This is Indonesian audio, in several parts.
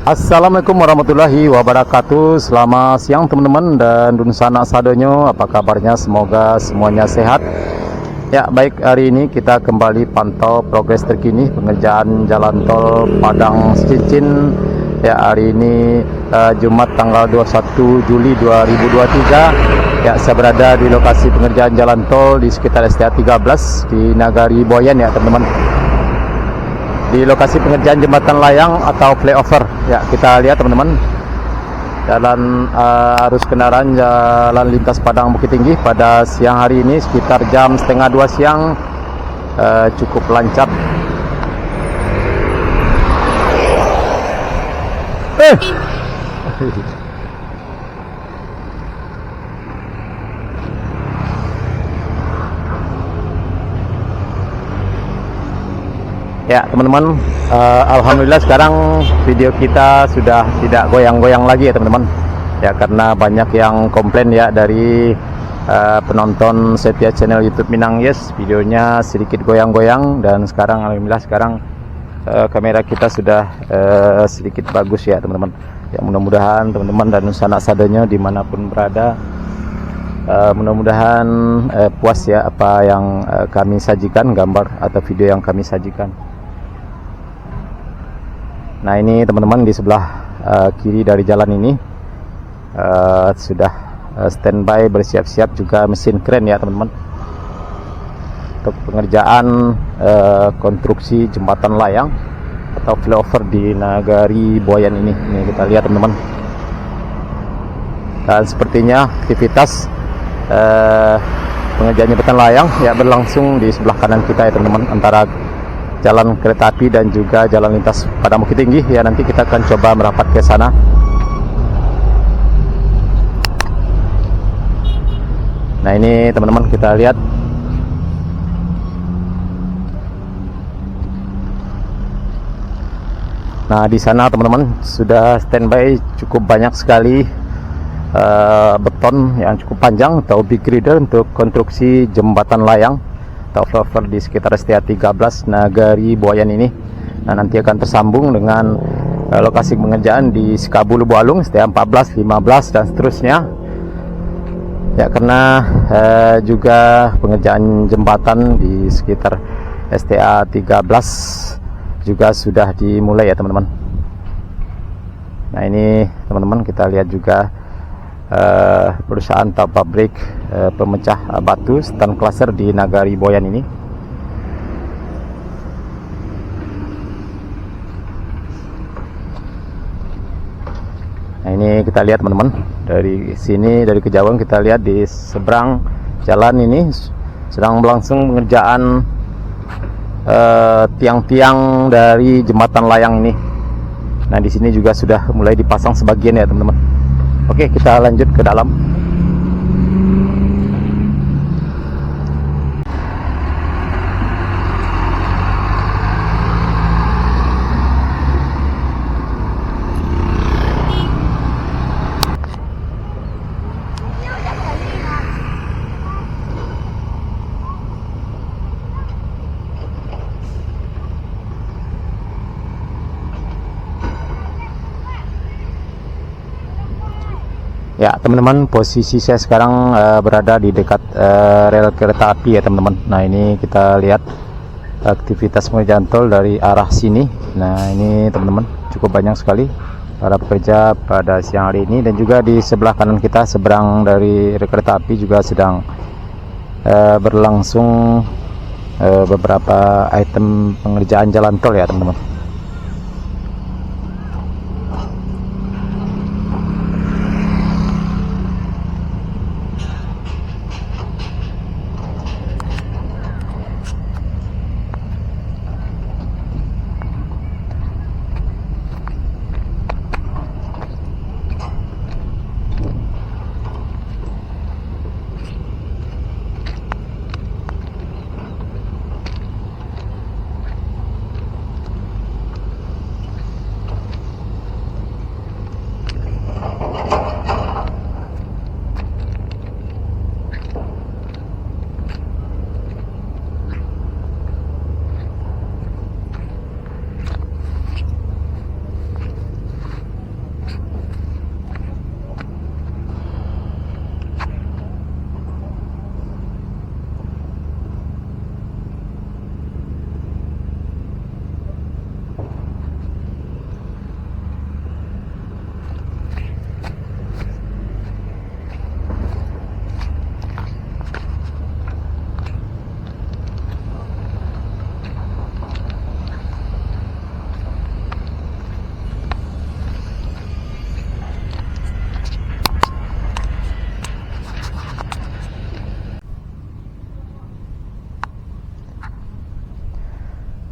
Assalamualaikum warahmatullahi wabarakatuh. Selamat siang teman-teman dan dun sanak sadonyo. Apa kabarnya? Semoga semuanya sehat. Ya, baik, hari ini kita kembali pantau progres terkini pengerjaan jalan tol Padang Cincin. Ya, hari ini Jumat tanggal 21 Juli 2023. Ya, saya berada di lokasi pengerjaan jalan tol di sekitar STA 13 di Nagari Boyan ya teman-teman. Di lokasi pengerjaan jembatan layang atau flyover. Ya, kita lihat teman-teman, jalan arus kendaraan jalan lintas Padang Bukit Tinggi pada siang hari ini sekitar jam setengah 2 siang cukup lancar. Ya teman-teman, alhamdulillah sekarang video kita sudah tidak goyang-goyang lagi ya teman-teman. Ya, karena banyak yang komplain ya dari penonton setia channel YouTube Minang Yes, videonya sedikit goyang-goyang, dan sekarang alhamdulillah sekarang kamera kita sudah sedikit bagus ya teman-teman. Ya, mudah-mudahan teman-teman dan sanak sadanya dimanapun berada, mudah-mudahan puas ya apa yang kami sajikan, gambar atau video yang kami sajikan. Nah, ini teman-teman di sebelah kiri dari jalan ini sudah standby bersiap-siap juga mesin kren ya teman-teman, untuk pengerjaan konstruksi jembatan layang atau flyover di Nagari Boyan ini. Ini kita lihat teman-teman, dan sepertinya aktivitas pengerjaan jembatan layang ya berlangsung di sebelah kanan kita ya teman-teman, antara jalan kereta api dan juga jalan lintas Padang Bukit Tinggi. Ya, nanti kita akan coba merapat ke sana. Nah, ini teman-teman kita lihat nah di sana teman-teman sudah standby cukup banyak sekali beton yang cukup panjang atau big girder untuk konstruksi jembatan layang atau flyover di sekitar STA 13 Nagari Boyan ini. Nah, nanti akan tersambung dengan lokasi pengerjaan di Sekabulu Bualung, STA 14, 15 dan seterusnya. Ya, karena juga pengerjaan jembatan di sekitar STA 13 juga sudah dimulai ya teman-teman. Nah, ini teman-teman kita lihat juga perusahaan atau pabrik pemecah batu stand cluster di Nagari Boyan ini. Nah, ini kita lihat teman-teman, dari sini dari kejauhan kita lihat di seberang jalan ini sedang berlangsung pengerjaan tiang-tiang dari jembatan layang ini. Nah, di sini juga sudah mulai dipasang sebagian ya teman-teman. Oke, kita lanjut ke dalam. Ya teman-teman, posisi saya sekarang berada di dekat rel kereta api ya teman-teman. Nah, ini kita lihat aktivitas pengerjaan tol dari arah sini. Nah, ini teman-teman cukup banyak sekali para pekerja pada siang hari ini, dan juga di sebelah kanan kita seberang dari rel kereta api juga sedang berlangsung beberapa item pengerjaan jalan tol ya teman-teman.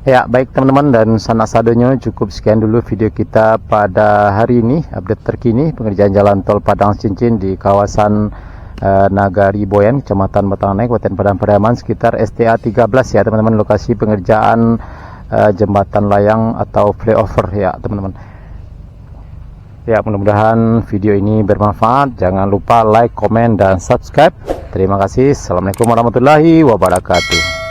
Ya, baik teman-teman dan sanak sadonyo, cukup sekian dulu video kita pada hari ini. Update terkini pengerjaan jalan tol Padang Cincin di kawasan Nagari Boyan, Kecamatan Batanganai, Kabupaten Padang Pariaman, sekitar STA 13 ya teman-teman, lokasi pengerjaan jembatan layang atau flyover ya teman-teman. Ya, mudah-mudahan video ini bermanfaat. Jangan lupa like, komen, dan subscribe. Terima kasih. Assalamualaikum warahmatullahi wabarakatuh.